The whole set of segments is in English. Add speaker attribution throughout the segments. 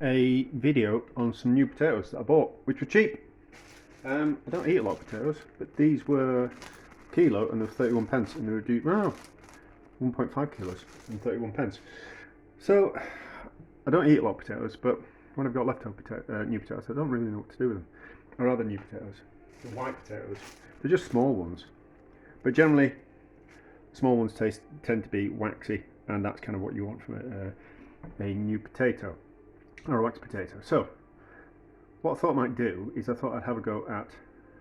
Speaker 1: a video on some new potatoes that I bought, which were cheap. I don't eat a lot of potatoes, but these were a kilo and they were 31 pence, and they were due, wow, 1.5 kilos and 31 pence. So I don't eat a lot of potatoes, but when I've got leftover new potatoes, I don't really know what to do with them. Or rather, new potatoes, the white potatoes. They're just small ones, but generally, small ones tend to be waxy, and that's kind of what you want from a new potato or a wax potato. So what I thought I might do is I thought I'd have a go at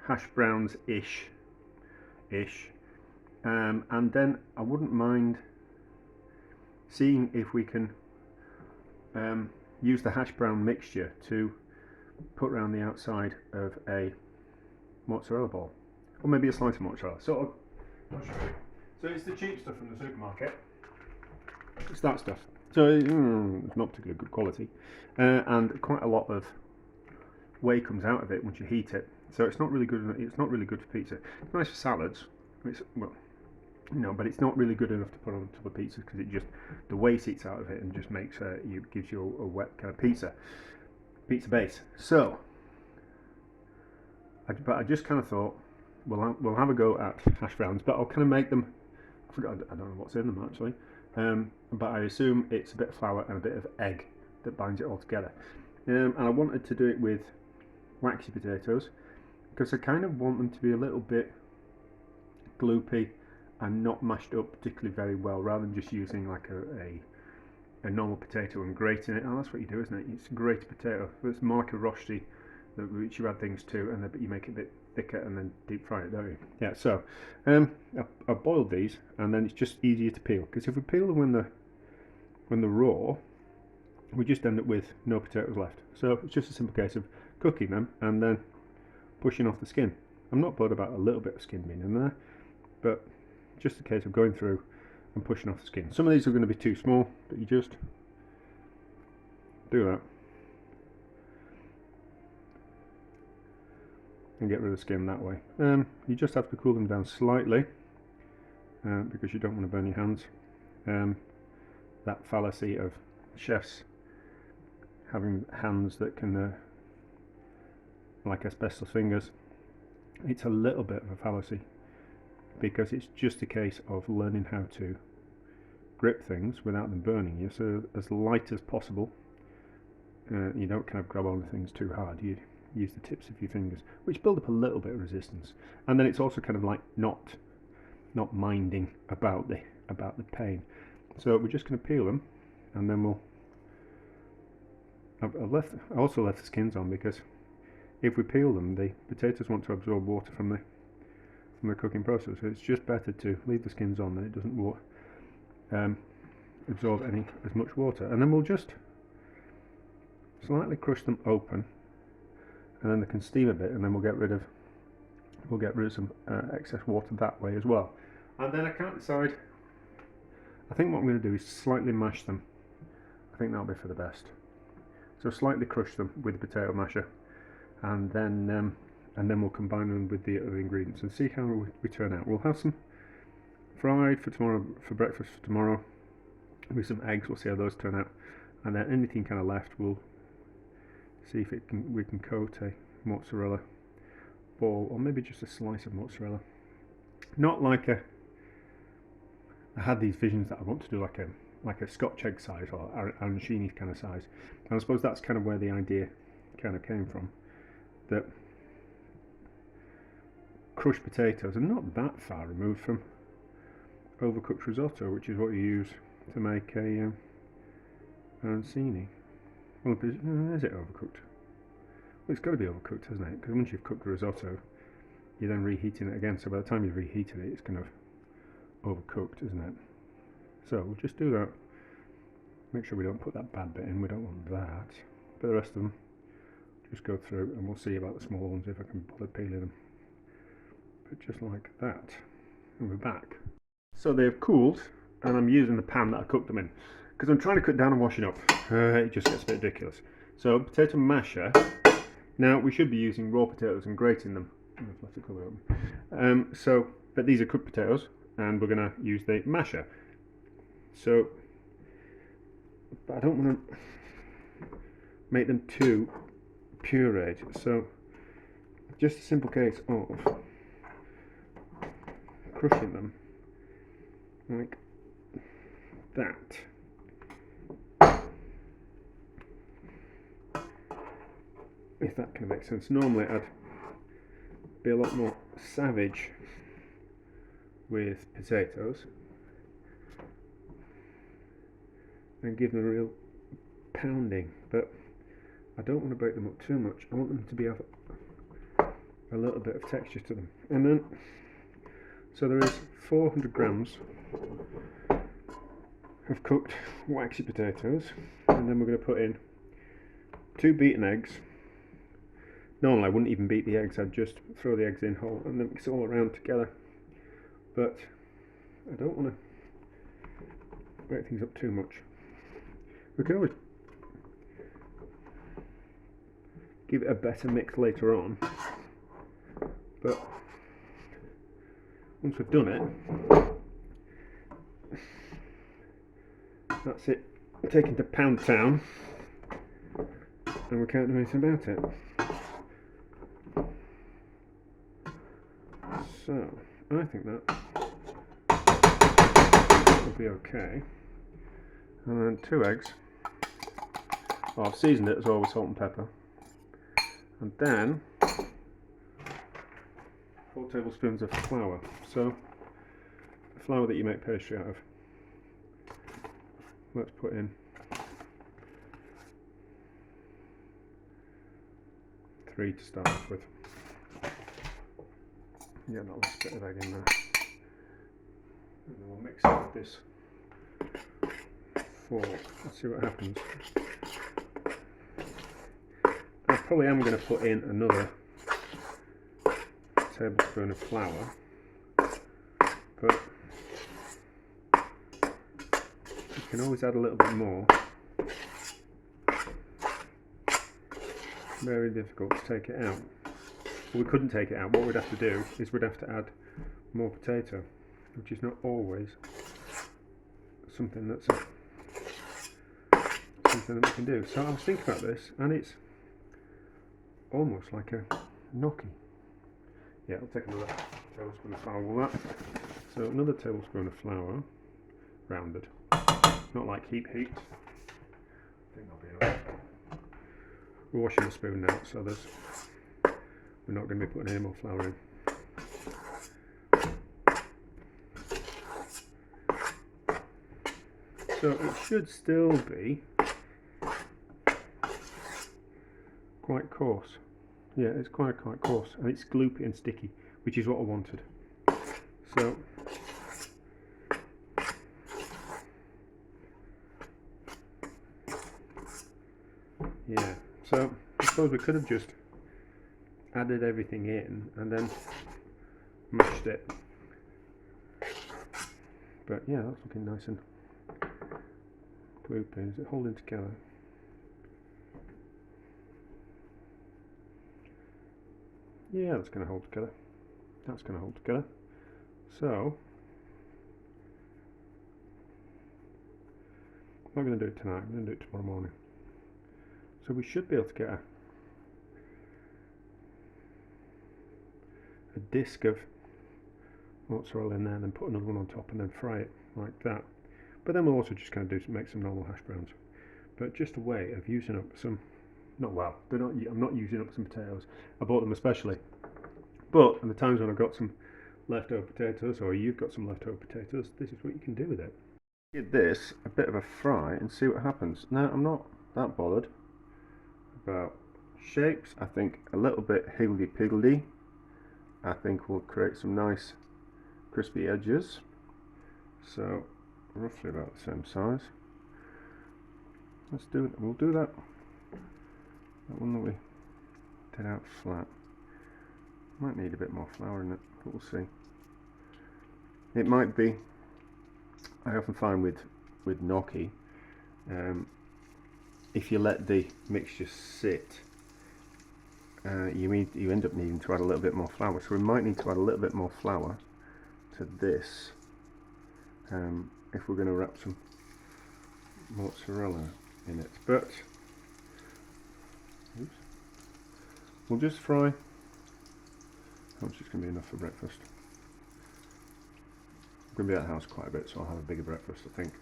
Speaker 1: hash browns ish, and then I wouldn't mind seeing if we can use the hash brown mixture to put around the outside of a mozzarella ball, or maybe a slice of mozzarella. So I'll show you. So it's the cheap stuff from the supermarket. It's that stuff. So it's not particularly good quality, and quite a lot of whey comes out of it once you heat it. So it's not really good. It's not really good for pizza. It's nice for salads. It's, well, but it's not really good enough to put on top of pizzas because it just the whey seeps out of it and just makes gives you a wet kind of pizza base. So, but I just kind of thought we'll have a go at hash browns, but I'll kind of make them. I don't know what's in them actually, but I assume it's a bit of flour and a bit of egg that binds it all together. And I wanted to do it with waxy potatoes because I kind of want them to be a little bit gloopy and not mashed up particularly very well, rather than just using like a normal potato and grating it. Oh, that's what you do, isn't it? It's a grated potato. It's more like a rosti, which you add things to, and then you make it a bit thicker and then deep fry it, don't you? Yeah. So I boiled these, and then it's just easier to peel because if we peel them when they're raw, we just end up with no potatoes left. So it's just a simple case of cooking them and then pushing off the skin. I'm not bothered about a little bit of skin being in there, but just a case of going through and pushing off the skin. Some of these are going to be too small, but you just do that and get rid of the skin that way. You just have to cool them down slightly because you don't want to burn your hands. That fallacy of chefs having hands that can like asbestos fingers, it's a little bit of a fallacy because it's just a case of learning how to grip things without them burning you, so as light as possible. You don't kind of grab onto things too hard, you use the tips of your fingers, which build up a little bit of resistance, and then it's also kind of like not minding about the pain. So we're just going to peel them, and then we'll I also left the skins on because if we peel them, the potatoes want to absorb water from the cooking process, so it's just better to leave the skins on, then it doesn't absorb as much water. And then we'll just slightly crush them open, and then they can steam a bit, and then we'll get rid of some excess water that way as well. And then I can't decide. I think what I'm going to do is slightly mash them. I think that'll be for the best. So slightly crush them with the potato masher, and then we'll combine them with the other ingredients and see how we turn out. We'll have some fried for tomorrow, for breakfast for tomorrow, with some eggs. We'll see how those turn out, and then anything kind of left, we'll see if we can coat a mozzarella ball, or maybe just a slice of mozzarella. Not like I had these visions that I want to do like a Scotch egg size or Arancini kind of size, and I suppose that's kind of where the idea kind of came from. That crushed potatoes are not that far removed from overcooked risotto, which is what you use to make a arancini. Well, is it overcooked? Well, it's got to be overcooked, hasn't it? Because once you've cooked the risotto, you're then reheating it again. So by the time you've reheated it, it's kind of overcooked, isn't it? So we'll just do that. Make sure we don't put that bad bit in. We don't want that. But the rest of them, just go through, and we'll see about the smaller ones if I can bother peeling them. But just like that, and we're back. So they've cooled, and I'm using the pan that I cooked them in because I'm trying to cut down on washing up. It just gets a bit ridiculous. So potato masher. Now we should be using raw potatoes and grating them. I've left the cover open. But these are cooked potatoes, and we're going to use the masher. So, but I don't want to make them too pureed. So just a simple case of crushing them like that. If that can make sense. Normally I'd be a lot more savage with potatoes and give them a real pounding, but I don't want to break them up too much. I want them to have a little bit of texture to them. And then, so there is 400 grams of cooked waxy potatoes, and then we're going to put in 2 beaten eggs. Normally I wouldn't even beat the eggs, I'd just throw the eggs in whole and then mix it all around together. But I don't want to break things up too much. We can always give it a better mix later on, but once we've done it, that's it taken to Pound Town, and we can't do anything about it. So I think that will be okay. And then 2 eggs. Well, I've seasoned it as well with salt and pepper. And then 4 tablespoons of flour. So the flour that you make pastry out of. Let's put in 3 to start off with. Yeah, that last bit of egg in there. And then we'll mix it with this fork. Let's see what happens. I probably am going to put in another tablespoon of flour, but you can always add a little bit more. Very difficult to take it out. Well, we couldn't take it out. What we'd have to do is we'd have to add more potato, which is not always something that we can do. So I was thinking about this, and it's almost like a gnocchi. Yeah, I'll take another tablespoon of flour with that. So another tablespoon of flour, rounded, not like heap. I think that'll be enough. We're washing the spoon now, so we're not going to be putting any more flour in. So it should still be quite coarse. Yeah, it's quite coarse, and it's gloopy and sticky, which is what I wanted. So yeah, so I suppose we could have just added everything in and then mashed it. But yeah, that's looking nice and gloopy. Is it holding together? Yeah, that's going to hold together. That's going to hold together. So I'm not going to do it tonight. I'm going to do it tomorrow morning. So we should be able to get a disc of mozzarella in there, and then put another one on top, and then fry it like that. But then we'll also just kind of make some normal hash browns. But just a way of using up some. I'm not using up some potatoes. I bought them especially. But in the times when I've got some leftover potatoes, or you've got some leftover potatoes, this is what you can do with it. Give this a bit of a fry and see what happens. Now, I'm not that bothered about shapes. I think a little bit higgledy-piggledy. I think we'll create some nice crispy edges. So roughly about the same size. Let's do it. We'll do that. That one that we did out flat. Might need a bit more flour in it, but we'll see. It might be. I often find with gnocchi, if you let the mixture sit, you end up needing to add a little bit more flour. So we might need to add a little bit more flour to this if we're going to wrap some mozzarella in it. But Oops. We'll just fry. How much is going to be enough for breakfast? I'm going to be at the house quite a bit, so I'll have a bigger breakfast, I think.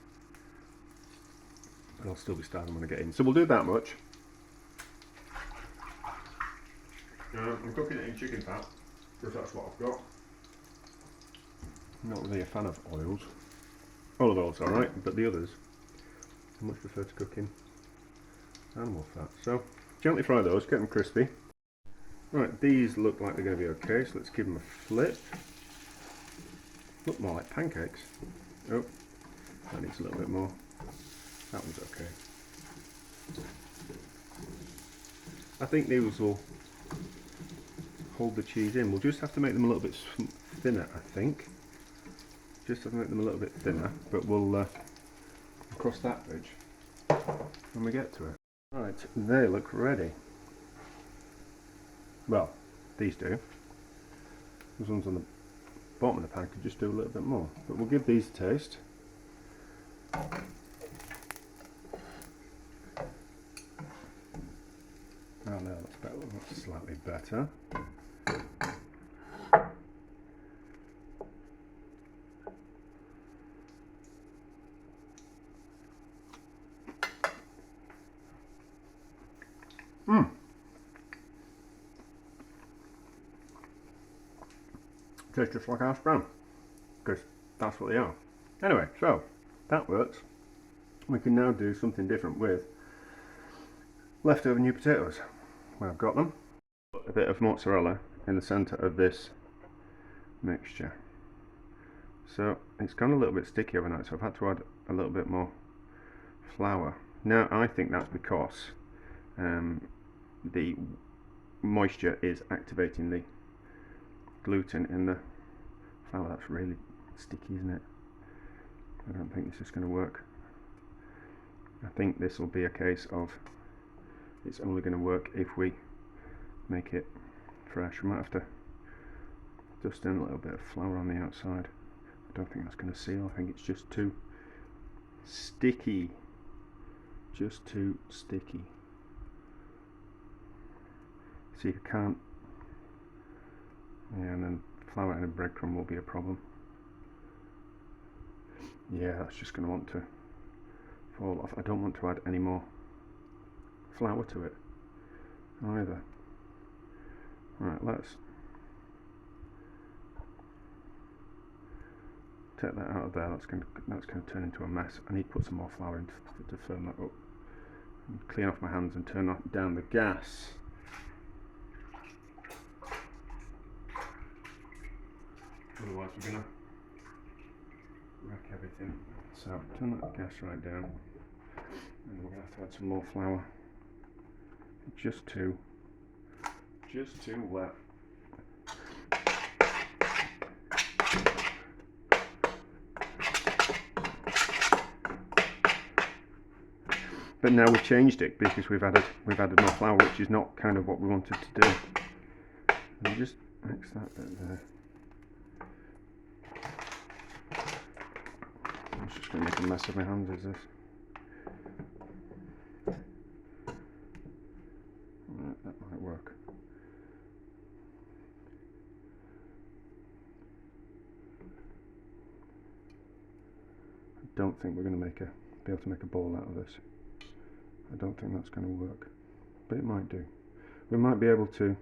Speaker 1: But I'll still be starving when I get in. So we'll do that much. I'm cooking it in chicken fat, because that's what I've got. I'm not really a fan of oils. Olive oil's alright, but the others, I much prefer to cook in animal fat. So, gently fry those, get them crispy. Right, these look like they're going to be okay, so let's give them a flip. Look more like pancakes. Oh, that needs a little bit more. That one's okay. I think these will hold the cheese in. We'll just have to make them a little bit thinner, I think. Just have to make them a little bit thinner, but we'll cross that bridge when we get to it. Right, they look ready. Well, these do. Those ones on the bottom of the pan could just do a little bit more, but we'll give these a taste. Oh no, that's better. That's slightly better. Tastes just like hash brown, because that's what they are. Anyway, so that works. We can now do something different with leftover new potatoes. Well, I've got them. A bit of mozzarella in the centre of this mixture. So it's gone a little bit sticky overnight, so I've had to add a little bit more flour. Now I think that's because the moisture is activating the gluten in the flour. That's really sticky, isn't it? I don't think this is going to work. I think this will be a case of it's only going to work if we make it fresh. We might have to dust in a little bit of flour on the outside. I don't think that's going to seal. I think it's just too sticky. Just too sticky. See, you can't. Yeah, and then flour and a breadcrumb will be a problem. Yeah, that's just going to want to fall off. I don't want to add any more flour to it either. Right, let's take that out of there. That's going to turn into a mess. I need to put some more flour in to firm that up. And clean off my hands and turn down the gas. Otherwise we're going to wreck everything. So turn that gas right down, and we're going to have to add some more flour. Just too wet. But now we've changed it because we've added more flour, which is not kind of what we wanted to do. And just mix that bit there. I'm just going to make a mess of my hands, is this? Right, that might work. I don't think we're going to be able to make a ball out of this. I don't think that's going to work, but it might do. We might be able to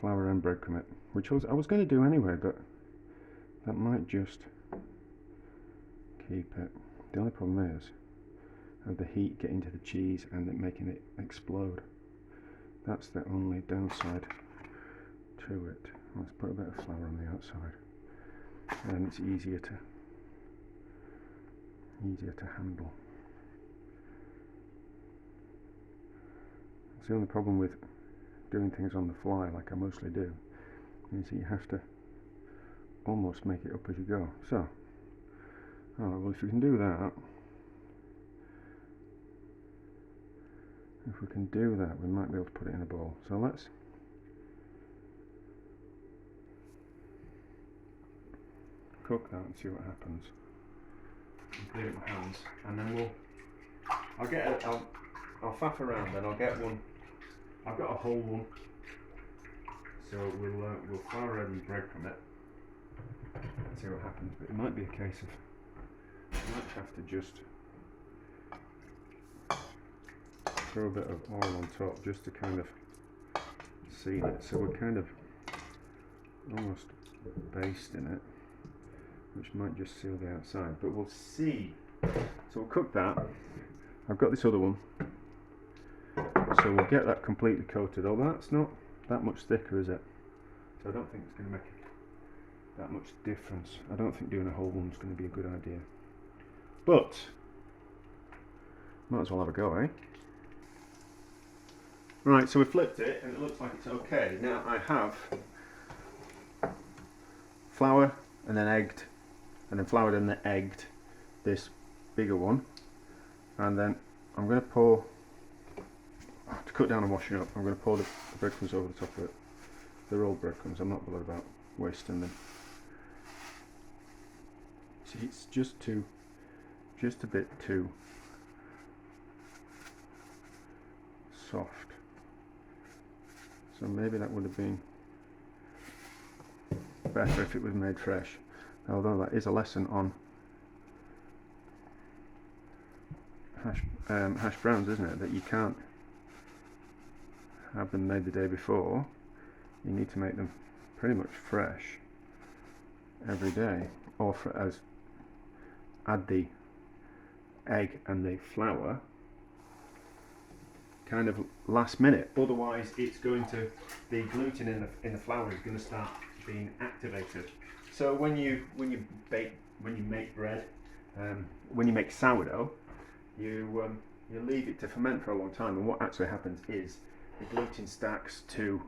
Speaker 1: flour and breadcrumb it, which I was going to do anyway, but that might just keep it. The only problem is of the heat getting to the cheese and it making it explode. That's the only downside to it. Let's put a bit of flour on the outside, and it's easier to handle. It's the only problem with doing things on the fly, like I mostly do, is that you have to almost make it up as you go. So, well, if we can do that, we might be able to put it in a bowl. So let's cook that and see what happens. Clean up my hands, and then we'll I'll faff around and I'll get one. I've got a whole one, so we'll flour and breadcrumb it and see what happens. But it might be a case of I might have to just throw a bit of oil on top just to kind of seal it. So we're kind of almost basting it, which might just seal the outside. But we'll see. So we'll cook that. I've got this other one, so we'll get that completely coated. Although that's not that much thicker, is it? So I don't think it's going to make that much difference. I don't think doing a whole one's going to be a good idea. But might as well have a go, eh? Right, so we flipped it and it looks like it's okay. Now I have flour and then egged, and then floured and then egged this bigger one. And then I'm going to pour, to cut down and wash it up, I'm going to pour the breadcrumbs over the top of it. They're old breadcrumbs, I'm not bothered about wasting them. See, it's just a bit too soft. So maybe that would have been better if it was made fresh. Although that is a lesson on hash browns, isn't it? That you can't have them made the day before. You need to make them pretty much fresh every day, or add the egg and the flour kind of last minute. Otherwise, it's going to the gluten in the flour is going to start being activated. So when you make bread, when you make sourdough, you leave it to ferment for a long time, and what actually happens is the gluten starts to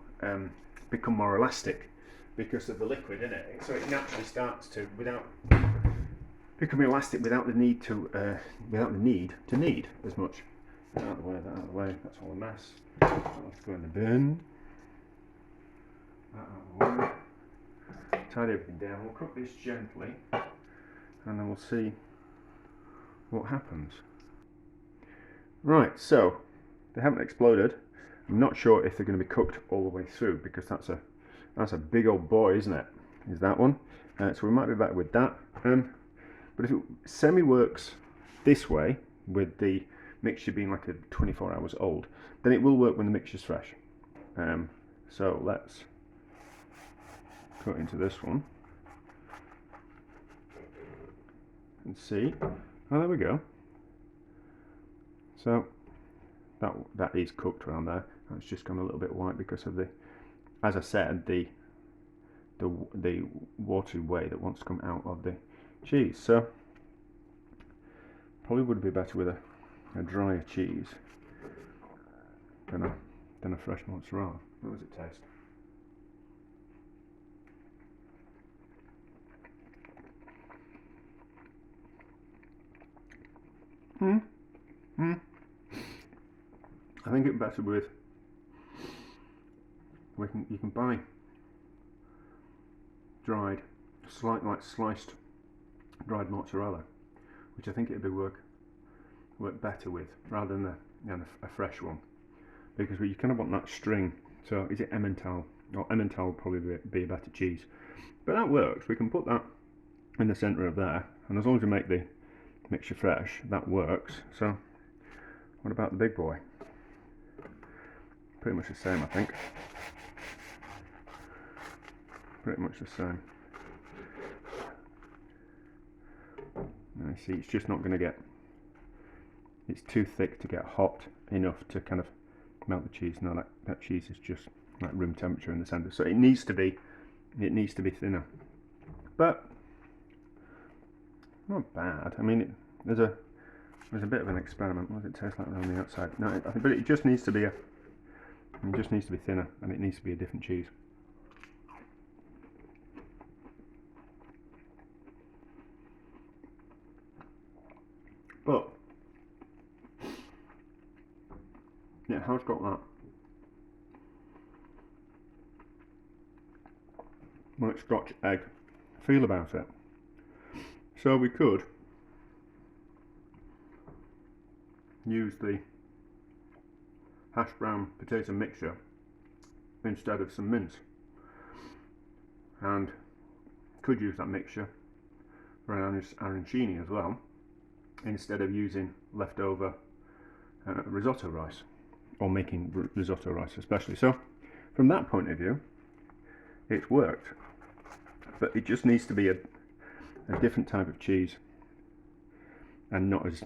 Speaker 1: become more elastic because of the liquid in it. So it naturally starts to, without becoming elastic, without the need to knead as much. That out of the way, that out of the way. That's all a mess. That'll have to go in the bin. That out of the way. Tidy everything down. We'll cook this gently, and then we'll see what happens. Right, so they haven't exploded. I'm not sure if they're going to be cooked all the way through, because that's a big old boy, isn't it? Is that one? So we might be back with that. But if it semi works this way, with the mixture being like a 24 hours old, then it will work when the mixture's fresh. So let's cut into this one and see. Oh, there we go. So that is cooked around there. It's just gone a little bit white because of the, as I said, the watery way that wants to come out of the cheese. So probably would be better with a drier cheese than a fresh mozzarella. How does it taste? I think it's better with. You can buy dried, sliced dried mozzarella, which I think it'd be work better with, rather than a fresh one, because you kind of want that string. So is it Emmental? Or Emmental would probably be a better cheese, but that works. We can put that in the centre of there, and as long as we make the mixture fresh, that works. So what about the big boy? Pretty much the same, I think. Pretty much the same. Now you see, it's just not going to get, it's too thick to get hot enough to kind of melt the cheese. No, that cheese is just like room temperature in the centre. So it needs to be thinner. But not bad. I mean, there's a bit of an experiment. What does it taste like around the outside? No, I think, but it just needs to be thinner, and it needs to be a different cheese. But yeah, it has got that like Scotch egg feel about it. So we could use the hash brown potato mixture instead of some mince, and could use that mixture for an arancini as well, instead of using leftover risotto rice, or making risotto rice especially. So from that point of view, it's worked, but it just needs to be a different type of cheese, and not as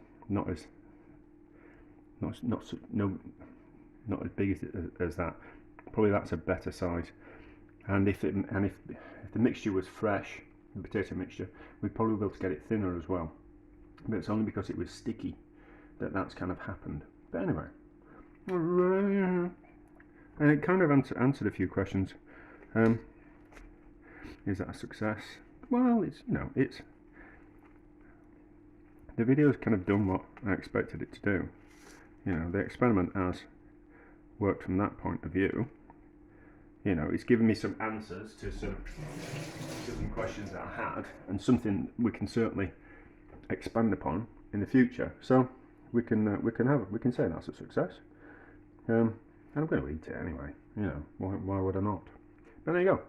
Speaker 1: big as that. Probably that's a better size. And if the mixture was fresh, the potato mixture, we'd probably be able to get it thinner as well. But it's only because it was sticky that that's kind of happened. But anyway, and it kind of answered a few questions. Is that a success? Well, it's, you know, it's, the video's kind of done what I expected it to do. You know, the experiment has worked from that point of view. You know, it's given me some answers to some questions that I had, and something we can certainly expand upon in the future. So we can say that's a success. And I'm going to eat it anyway. You know, why would I not? But there you go.